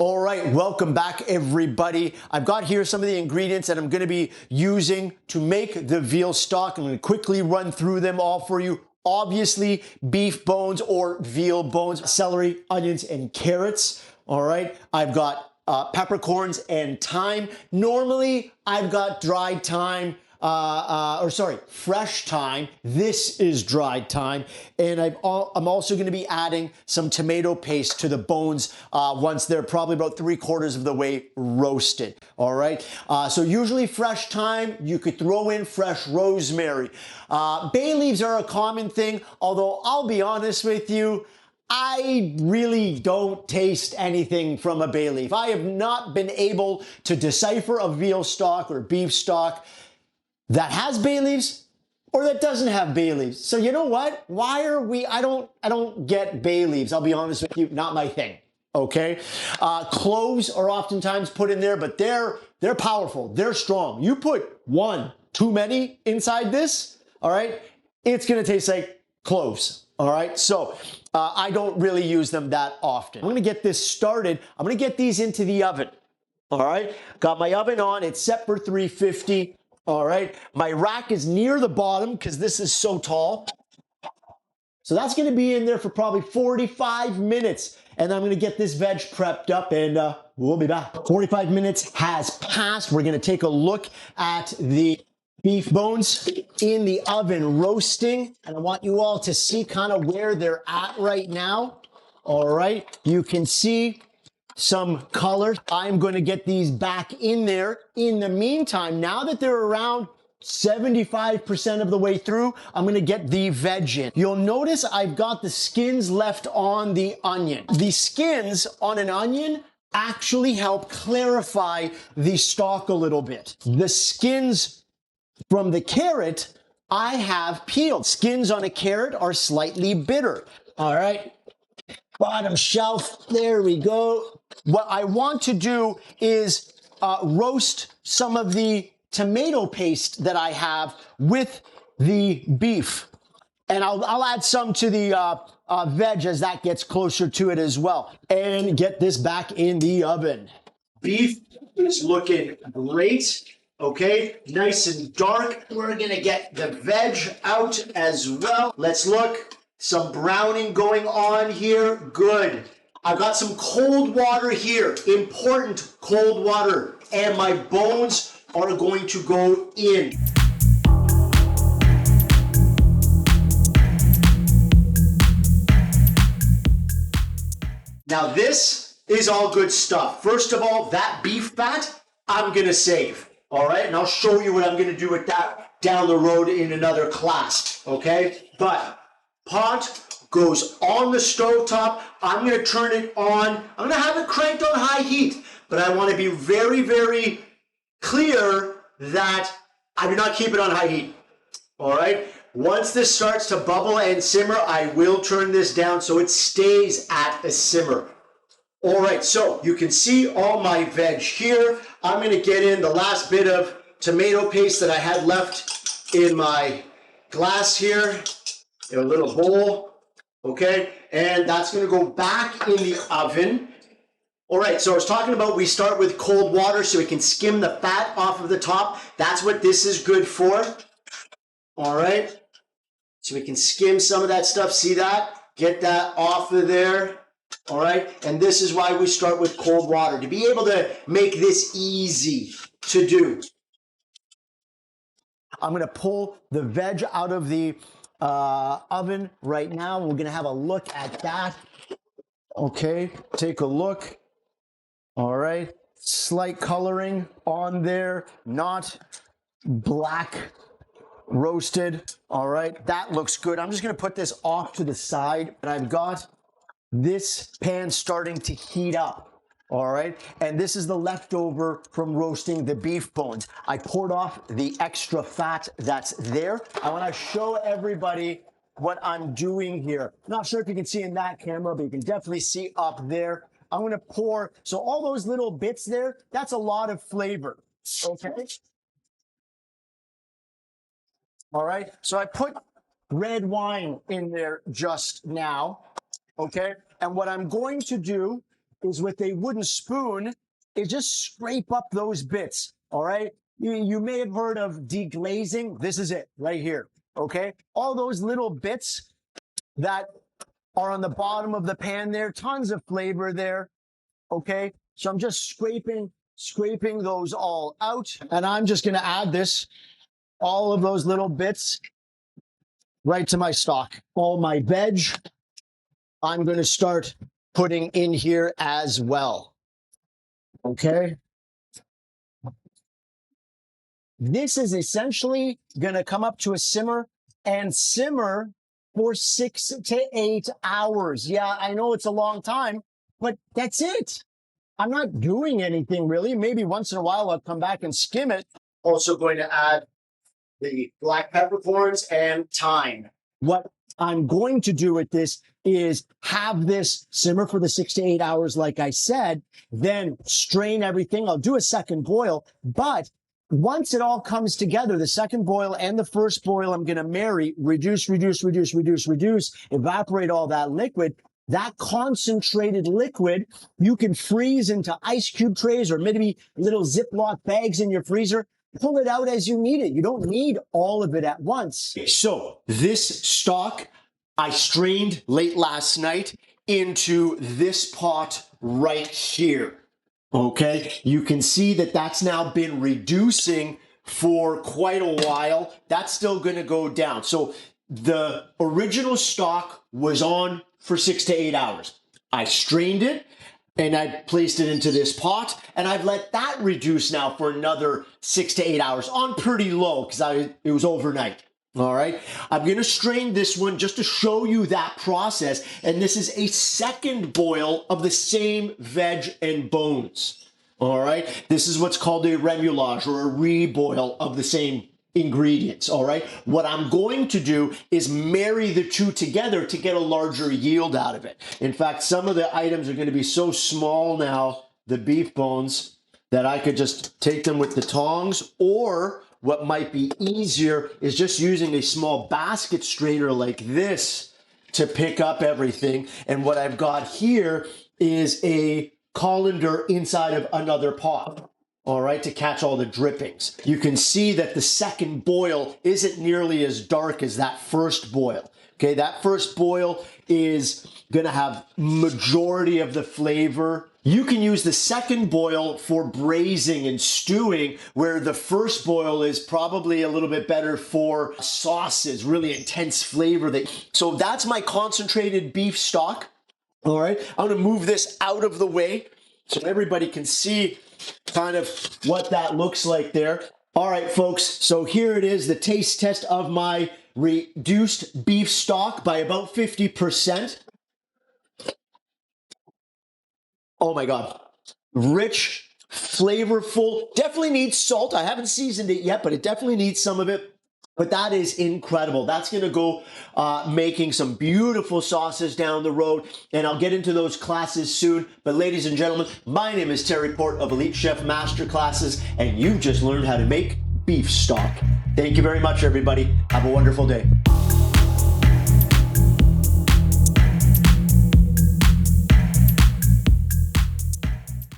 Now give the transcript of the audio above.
All right, welcome back everybody. I've got here some of the ingredients that I'm going to be using to make the veal stock. I'm going to quickly run through them all for you. Obviously, beef bones or veal bones, celery, onions, and carrots. All right, I've got peppercorns and thyme. Normally, I've got dried thyme, fresh thyme. This is dried thyme. And I'm also going to be adding some tomato paste to the bones once they're probably about 3/4 of the way roasted. All right. So usually fresh thyme, you could throw in fresh rosemary. Bay leaves are a common thing, although I'll be honest with you, I really don't taste anything from a bay leaf. I have not been able to decipher a veal stock or beef stock that has bay leaves or that doesn't have bay leaves. So you know what? Why are we, I don't get bay leaves. I'll be honest with you, not my thing. Okay. Cloves are oftentimes put in there, but they're powerful. They're strong. You put one too many inside this, all right, it's going to taste like cloves. All right. So I don't really use them that often. I'm going to get this started. I'm going to get these into the oven. All right. Got my oven on. It's set for 350. All right, my rack is near the bottom because this is so tall. So that's going to be in there for probably 45 minutes. And I'm going to get this veg prepped up and we'll be back. 45 minutes has passed. We're going to take a look at the beef bones in the oven roasting. And I want you all to see kind of where they're at right now. All right, you can see some color. I'm going to get these back in there. In the meantime, now that they're around 75% of the way through, I'm going to get the veg in. You'll notice I've got the skins left on the onion. The skins on an onion actually help clarify the stock a little bit. The skins from the carrot I have peeled. Skins on a carrot are slightly bitter. All right. Bottom shelf, there we go. What I want to do is roast some of the tomato paste that I have with the beef. And I'll add some to the veg as that gets closer to it as well. And get this back in the oven. Beef is looking great. Okay, nice and dark. We're gonna get the veg out as well. Let's look. Some browning going on here. Good. I've got some cold water here. Important cold water. And my bones are going to go in. Now this is all good stuff. First of all, that beef fat, I'm going to save. All right. And I'll show you what I'm going to do with that down the road in another class. Okay. But pot goes on the stove top. I'm going to turn it on. I'm going to have it cranked on high heat, but I want to be very, very clear that I do not keep it on high heat. All right. Once this starts to bubble and simmer, I will turn this down so it stays at a simmer. All right. So you can see all my veg here. I'm going to get in the last bit of tomato paste that I had left in my glass here. In a little bowl, okay? And that's gonna go back in the oven. All right, so I was talking about we start with cold water so we can skim the fat off of the top. That's what this is good for. All right, so we can skim some of that stuff. See that? Get that off of there. All right, and this is why we start with cold water, to be able to make this easy to do. I'm gonna pull the veg out of the oven right now. We're gonna have a look at that. Okay, take a look. All right, slight coloring on there, not black roasted. All right, that looks good. I'm just gonna put this off to the side, and I've got this pan starting to heat up. All right, and this is the leftover from roasting the beef bones. I poured off the extra fat that's there. I want to show everybody what I'm doing here. Not sure if you can see in that camera, but you can definitely see up there. I'm going to pour, so all those little bits there, that's a lot of flavor, okay? All right, so I put red wine in there just now, okay? And what I'm going to do is with a wooden spoon is just scrape up those bits, all right? You may have heard of deglazing. This is it right here, okay? All those little bits that are on the bottom of the pan there, tons of flavor there, okay? So I'm just scraping those all out, and I'm just gonna add all of those little bits right to my stock. All my veg, I'm gonna start putting in here as well, okay? This is essentially gonna come up to a simmer and simmer for 6 to 8 hours. Yeah, I know it's a long time, but that's it. I'm not doing anything really. Maybe once in a while I'll come back and skim it. Also going to add the black peppercorns and thyme. What I'm going to do with this is have this simmer for the 6 to 8 hours, like I said, then strain everything. I'll do a second boil, but once it all comes together, the second boil and the first boil, I'm going to marry, reduce, evaporate all that liquid. That concentrated liquid, you can freeze into ice cube trays or maybe little Ziploc bags in your freezer. Pull it out as you need it. You don't need all of it at once. So this stock I strained late last night into this pot right here. Okay, you can see that that's now been reducing for quite a while. That's still going to go down. So the original stock was on for 6 to 8 hours. I strained it and I placed it into this pot, and I've let that reduce now for another 6 to 8 hours on pretty low because it was overnight. All right, I'm going to strain this one just to show you that process. And this is a second boil of the same veg and bones. All right, this is what's called a remoulage or a reboil of the same ingredients. All right, what I'm going to do is marry the two together to get a larger yield out of it. In fact, some of the items are going to be so small now, the beef bones, that I could just take them with the tongs, or what might be easier is just using a small basket strainer like this to pick up everything. And what I've got here is a colander inside of another pot, all right, to catch all the drippings. You can see that the second boil isn't nearly as dark as that first boil. Okay, that first boil is gonna have majority of the flavor. You can use the second boil for braising and stewing, where the first boil is probably a little bit better for sauces, really intense flavor. So that's my concentrated beef stock. All right, I'm gonna move this out of the way so everybody can see kind of what that looks like there. All right, folks, so here it is, the taste test of my reduced beef stock by about 50%. Oh my God, rich, flavorful, definitely needs salt. I haven't seasoned it yet, but it definitely needs some of it. But that is incredible. That's going to go making some beautiful sauces down the road, and I'll get into those classes soon. But ladies and gentlemen, my name is Terry Port of Elite Chef Masterclasses, and you've just learned how to make beef stock. Thank you very much, everybody. Have a wonderful day.